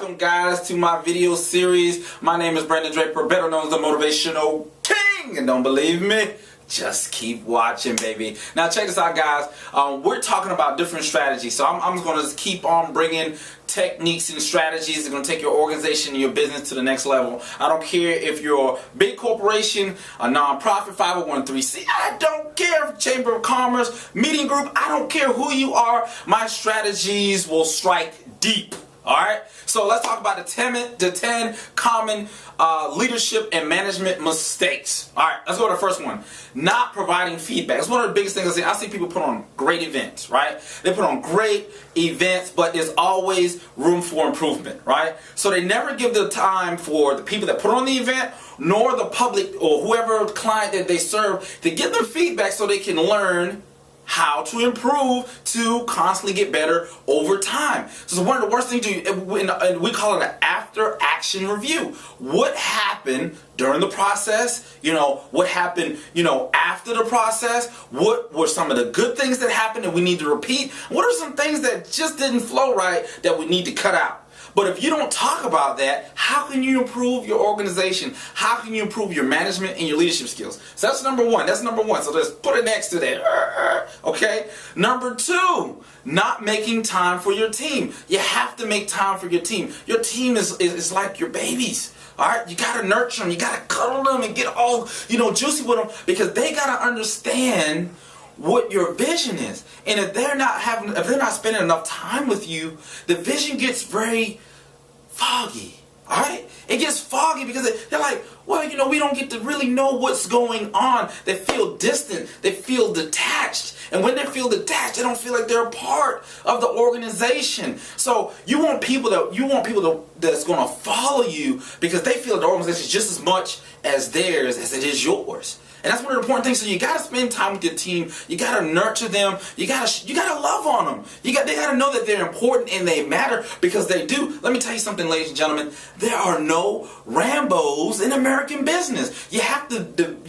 Welcome guys to my video series. My name is Brandon Draper, better known as the Motivational King. And don't believe me? Just keep watching, baby. Now check this out, guys. We're talking about different strategies. So I'm just going to keep on bringing techniques and strategies that are going to take your organization and your business to the next level. I don't care if you're a big corporation, a nonprofit, 501(c)(3). I don't care if Chamber of Commerce, meeting group. I don't care who you are. My strategies will strike deep. Alright, so let's talk about the 10 common leadership and management mistakes. Alright, let's go to the first one. Not providing feedback. It's one of the biggest things I see people put on great events, right? They put on great events, but there's always room for improvement, right? So they never give the time for the people that put on the event, nor the public or whoever client that they serve to give them feedback so they can learn how to improve to constantly get better over time. So one of the worst things to do, and we call it an after action review. What happened during the process? What happened, after the process? What were some of the good things that happened that we need to repeat? What are some things that just didn't flow right that we need to cut out? But if you don't talk about that, how can you improve your organization? How can you improve your management and your leadership skills? So that's number one. That's number one. So let's put it next to that. Okay? Number two, not making time for your team. You have to make time for your team. Your team is like your babies. Alright? You gotta nurture them. You gotta cuddle them and get all, juicy with them, because they gotta understand what your vision is. And if they're not spending enough time with you, the vision gets very foggy. Alright? It gets foggy because they're like, well, we don't get to really know what's going on. They feel distant. They feel detached. And when they feel detached, they don't feel like they're a part of the organization. So you want people that's going to follow you because they feel the organization is just as much as theirs as it is yours. And that's one of the important things. So you gotta spend time with your team. You gotta nurture them. You gotta love on them. They gotta know that they're important and they matter, because they do. Let me tell you something, ladies and gentlemen. There are no Rambos in American business. You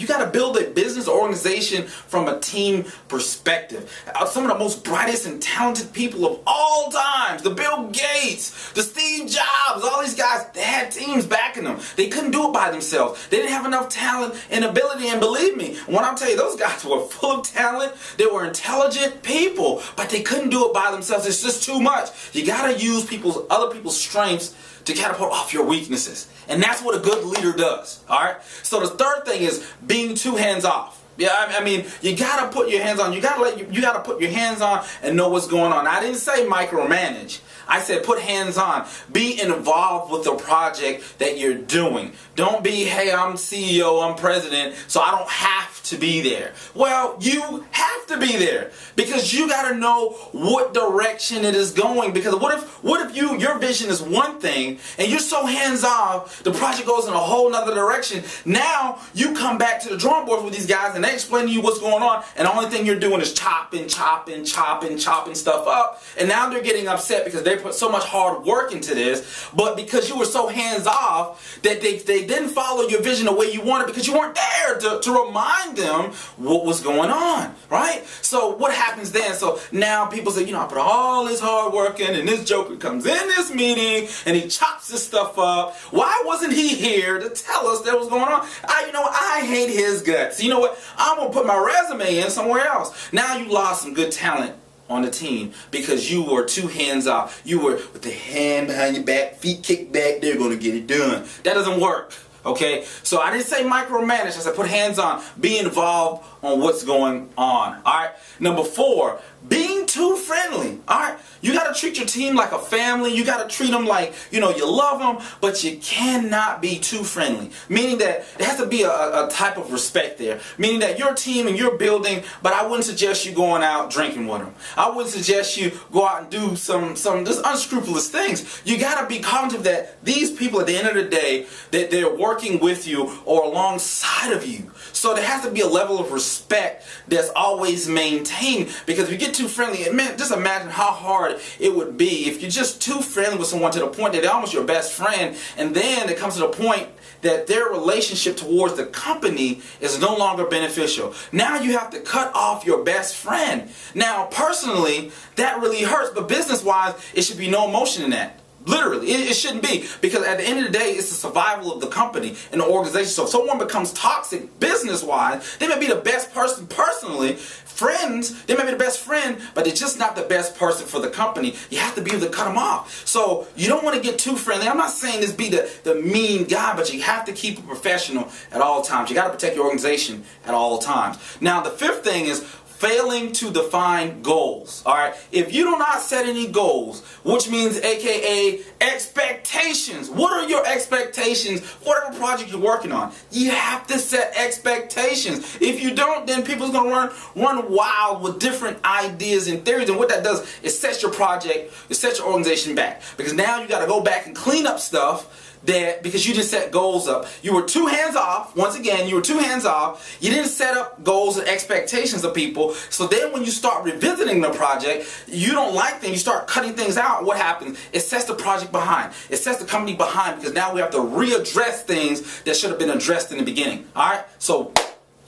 gotta build a business organization from a team perspective. Some of the most brightest and talented people of all times, the Bill Gates, the Steve Jobs, all these guys, they had teams backing them. They couldn't do it by themselves. They didn't have enough talent and ability, and believe me, when I tell you, those guys were full of talent, they were intelligent people, but they couldn't do it by themselves. It's just too much. You gotta use other people's strengths to catapult off your weaknesses. And that's what a good leader does. Alright? So the third thing is being too hands off. Yeah, I mean, you gotta put your hands on. You gotta put your hands on and know what's going on. I didn't say micromanage. I said put hands on. Be involved with the project that you're doing. Don't be, hey, I'm CEO, I'm president, so I don't have to be there. Well, you have to be there, because you got to know what direction it is going. Because what if your vision is one thing and you're so hands off, the project goes in a whole nother direction. Now you come back to the drawing board with these guys and they explain to you what's going on, and the only thing you're doing is chopping stuff up. And now they're getting upset because they put so much hard work into this, but because you were so hands off that they didn't follow your vision the way you wanted, because you weren't there to remind them what was going on, right? So what happens then? So now people say, I put all this hard work in, and this joker comes in this meeting and he chops this stuff up. Why wasn't he here to tell us that was going on? I hate his guts. You know what? I'm gonna put my resume in somewhere else. Now you lost some good talent on the team because you were too hands off. You were with the hand behind your back, feet kicked back, they're going to get it done. That doesn't work. Okay? So I didn't say micromanage. I said put hands on. Be involved on what's going on. Alright? Number 4, being too friendly. Alright? You got to treat your team like a family. You got to treat them like, you love them, but you cannot be too friendly. Meaning that there has to be a type of respect there. Meaning that your team and your building, but I wouldn't suggest you going out drinking with them. I wouldn't suggest you go out and do some just unscrupulous things. You got to be cognizant that these people at the end of the day, that they're working with you or alongside of you. So there has to be a level of respect that's always maintained, because if you get too friendly, just imagine how hard it would be if you're just too friendly with someone to the point that they're almost your best friend, and then it comes to the point that their relationship towards the company is no longer beneficial. Now you have to cut off your best friend. Now personally, that really hurts, but business-wise, it should be no emotion in that. Literally, it shouldn't be, because at the end of the day, it's the survival of the company and the organization. So if someone becomes toxic business-wise, they may be the best person personally. Friends, they may be the best friend, but they're just not the best person for the company. You have to be able to cut them off. So you don't want to get too friendly. I'm not saying this be the mean guy, but you have to keep it professional at all times. You got to protect your organization at all times. Now, the fifth thing is failing to define goals. Alright, if you do not set any goals, which means aka expectations, what are your expectations? Whatever project you're working on, you have to set expectations. If you don't, then people's gonna run wild with different ideas and theories, and what that does is set your project, it sets your organization back, because now you got to go back and clean up stuff that, because you didn't set goals up. You were too hands off. Once again, you were too hands off. You didn't set up goals and expectations of people. So then when you start revisiting the project, you don't like things, you start cutting things out. What happens? It sets the project behind. It sets the company behind, because now we have to readdress things that should have been addressed in the beginning. Alright? So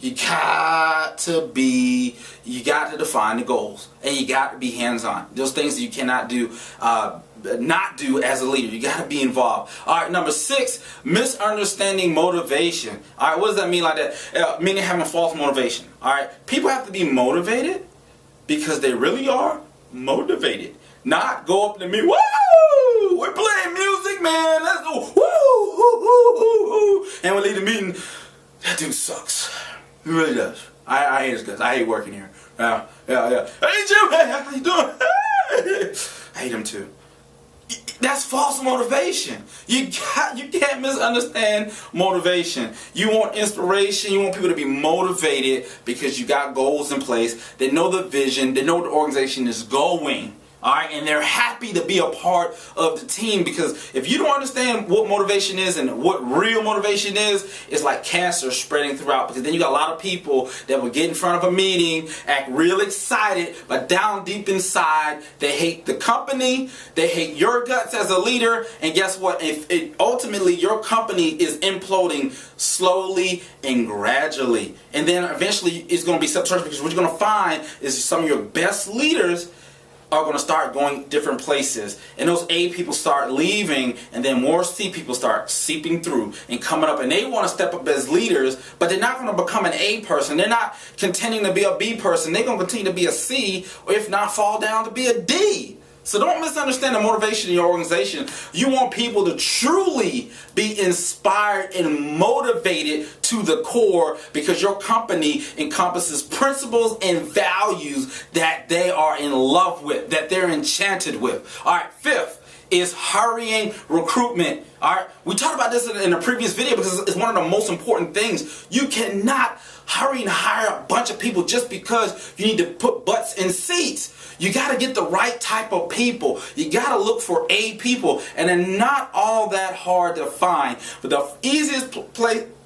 you got to define the goals, and you got to be hands-on. Those things that you cannot do, not do as a leader. You got to be involved. Alright, number 6, misunderstanding motivation. Alright, what does that mean like that? Meaning having false motivation. Alright, people have to be motivated because they really are motivated. Not go up to me, woo! We're playing music, man. Let's go, woo, woo, woo, woo, woo. And we leave the meeting. That dude sucks. He really does. I hate his guts. I hate working here. Yeah. Hey Jim, hey, how you doing? I hate him too. That's false motivation. You can't misunderstand motivation. You want inspiration. You want people to be motivated because you got goals in place. They know the vision. They know where the organization is going. Alright, and they're happy to be a part of the team, because if you don't understand what motivation is and what real motivation is, it's like cancer spreading throughout, because then you got a lot of people that will get in front of a meeting, act real excited, but down deep inside, they hate the company, they hate your guts as a leader, and guess what? Ultimately, your company is imploding slowly and gradually, and then eventually it's going to be self-destruction, because what you're going to find is some of your best leaders are going to start going different places, and those A people start leaving, and then more C people start seeping through and coming up, and they want to step up as leaders, but they're not going to become an A person. They're not contending to be a B person. They're going to continue to be a C, or if not, fall down to be a D. So don't misunderstand the motivation in your organization. You want people to truly be inspired and motivated to the core, because your company encompasses principles and values that they are in love with, that they're enchanted with. Alright, 5th is hurrying recruitment. Alright, we talked about this in a previous video because it's one of the most important things. You cannot hurry and hire a bunch of people just because you need to put butts in seats. You got to get the right type of people. You got to look for A people, and they're not all that hard to find. But the easiest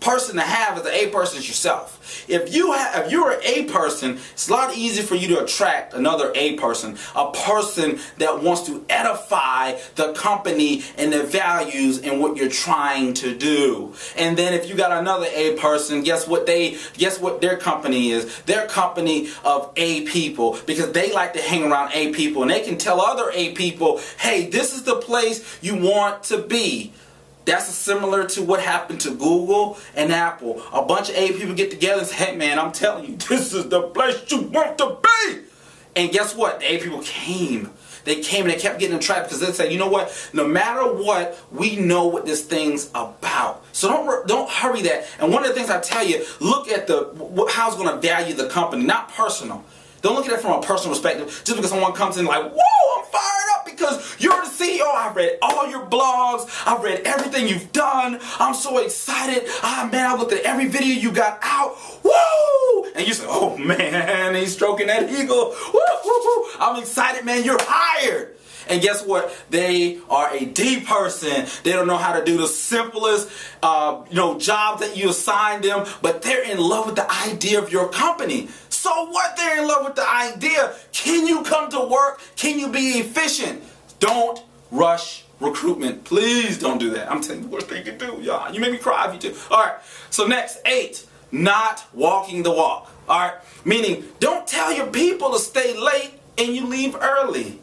person to have as an A person is yourself. If you're an A person, it's a lot easier for you to attract another A person, a person that wants to edify the company and their values and what you're trying to do. And then if you got another A person, guess what their company is? Their company of A people, because they like to hang around A people, and they can tell other A people, hey, this is the place you want to be. That's similar to what happened to Google and Apple. A bunch of A people get together and say, hey man, I'm telling you, this is the place you want to be. And guess what? The A people came. They came and they kept getting trapped, because they said, you know what? No matter what, we know what this thing's about. So don't hurry that. And one of the things I tell you, look at how it's going to value the company, not personal. Don't look at it from a personal perspective. Just because someone comes in like, whoa, I'm fired up because you're the CEO. I've read all your blogs. I've read everything you've done. I'm so excited. Ah, man, I looked at every video you got out. Woo! And you say, oh, man, he's stroking that eagle. Woo, woo, woo. I'm excited, man. You're hired. And guess what? They are a D person. They don't know how to do the simplest jobs that you assign them, but they're in love with the idea of your company. So what? They're in love with the idea. Can you come to work? Can you be efficient? Don't rush recruitment. Please don't do that. I'm telling you the worst thing you can do, y'all. You make me cry if you do. All right. So next, 8, not walking the walk. All right. Meaning, don't tell your people to stay late and you leave early.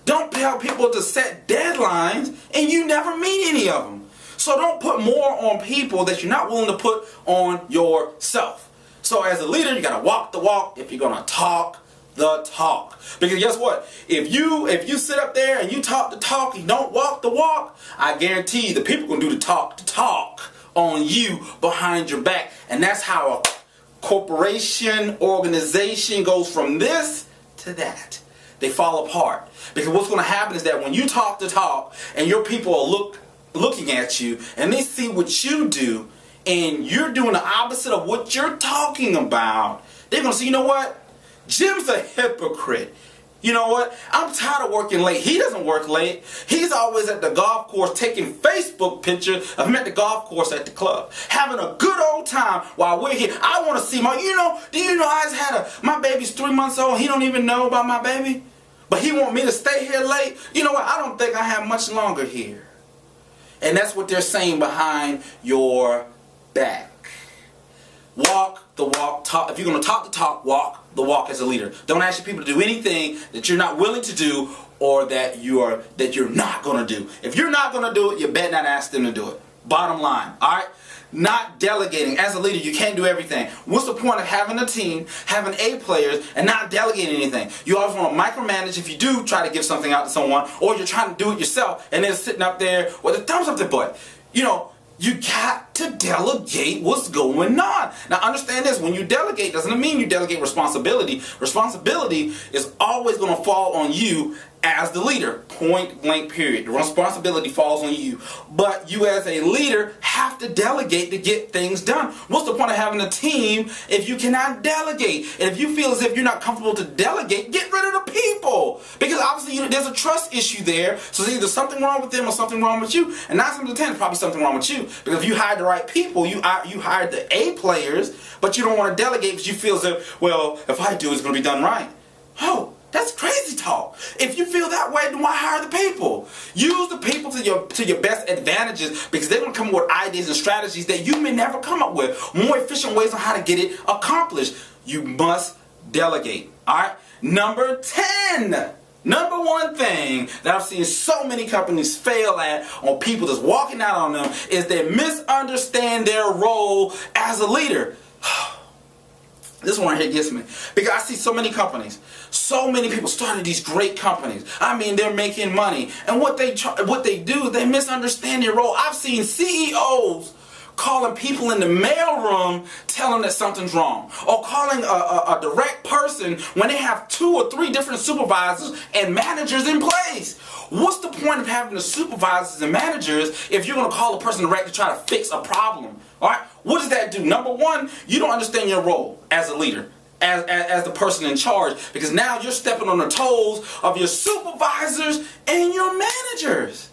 Don't tell people to set deadlines and you never meet any of them. So don't put more on people that you're not willing to put on yourself. So as a leader, you gotta walk the walk if you're gonna talk the talk. Because guess what? If you sit up there and you talk the talk and you don't walk the walk, I guarantee you the people gonna do the talk on you behind your back. And that's how a corporation, organization goes from this to that. They fall apart. Because what's gonna happen is that when you talk the talk and your people are looking at you and they see what you do and you're doing the opposite of what you're talking about, they're going to say, you know what? Jim's a hypocrite. You know what? I'm tired of working late. He doesn't work late. He's always at the golf course taking Facebook pictures of him at the golf course at the club, having a good old time while we're here. I want to see do you know I just had my baby's 3 months old. He don't even know about my baby, but he want me to stay here late. You know what? I don't think I have much longer here. And that's what they're saying behind your back. Walk the walk, talk. If you're going to talk the talk, walk the walk as a leader. Don't ask your people to do anything that you're not willing to do or that you're not going to do. If you're not going to do it, you better not ask them to do it. Bottom line, all right? Not delegating. As a leader, you can't do everything. What's the point of having a team, having A players, and not delegating anything? You always want to micromanage if you do try to give something out to someone, or you're trying to do it yourself, and then sitting up there with a thumbs up their butt. You know, you got to delegate what's going on. Now understand this, when you delegate, doesn't mean you delegate responsibility. Responsibility is always going to fall on you as the leader, point blank period. The responsibility falls on you. But you as a leader have to delegate to get things done. What's the point of having a team if you cannot delegate? And if you feel as if you're not comfortable to delegate, get rid of the people. Because obviously there's a trust issue there. So there's either something wrong with them or something wrong with you. And 9 times out of 10, it's probably something wrong with you. Because if you hired the right people, you hired the A players, but you don't want to delegate because you feel as if, well, if I do, it's going to be done right. Oh, that's crazy talk. If you feel that way, then why hire the people? Use the people to your best advantages, because they're going to come up with ideas and strategies that you may never come up with. More efficient ways on how to get it accomplished. You must delegate. All right. Number 10. Number one thing that I've seen so many companies fail at on people that's walking out on them is they misunderstand their role as a leader. This one right here gets me, because I see so many companies, so many people started these great companies. I mean, they're making money, and what they do, they misunderstand their role. I've seen CEOs calling people in the mailroom, telling that something's wrong, or calling a direct person when they have 2 or 3 different supervisors and managers in place. What's the point of having the supervisors and managers if you're going to call a person direct to try to fix a problem? All right, what does that do? Number one, you don't understand your role as a leader, as the person in charge, because now you're stepping on the toes of your supervisors and your managers.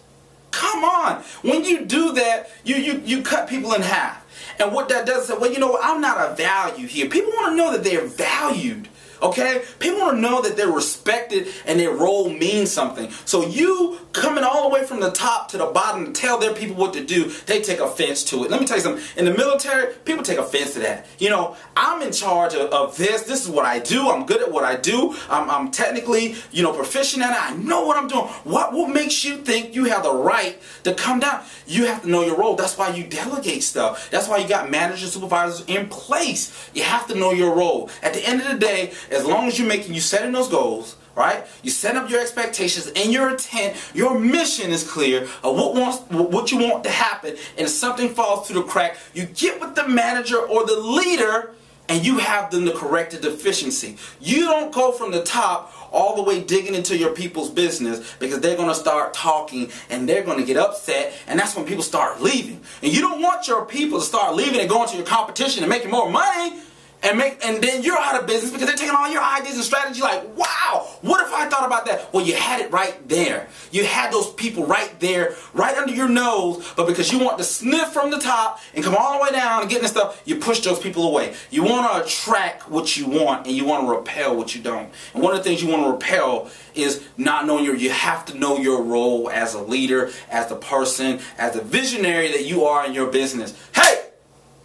Come on. When you do that, you cut people in half. And what that does is say, well, you know, I'm not a value here. People want to know that they're valued. Okay? People want to know that they're respected and their role means something. So you coming all the way from the top to the bottom to tell their people what to do, they take offense to it. Let me tell you something. In the military, people take offense to that. You know, I'm in charge of this. This is what I do. I'm good at what I do. I'm technically, you know, proficient at it. I know what I'm doing. What makes you think you have the right to come down? You have to know your role. That's why you delegate stuff. That's why you got managers, supervisors in place. You have to know your role. At the end of the day, as long as you setting those goals, right? You set up your expectations and your intent, your mission is clear of what you want to happen, and if something falls through the crack, you get with the manager or the leader and you have them to correct the deficiency. You don't go from the top all the way digging into your people's business, because they're going to start talking and they're going to get upset, and that's when people start leaving. And you don't want your people to start leaving and going to your competition and making more money. And then you're out of business because they're taking all your ideas and strategy. Like, wow, what if I thought about that? Well, you had it right there. You had those people right there, right under your nose, but because you want to sniff from the top and come all the way down and get this stuff, you push those people away. You want to attract what you want, and you want to repel what you don't. And one of the things you want to repel is not knowing you have to know your role as a leader, as the person, as the visionary that you are in your business. Hey,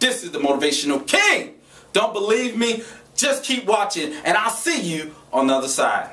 this is the Motivational King. Don't believe me? Just keep watching, and I'll see you on the other side.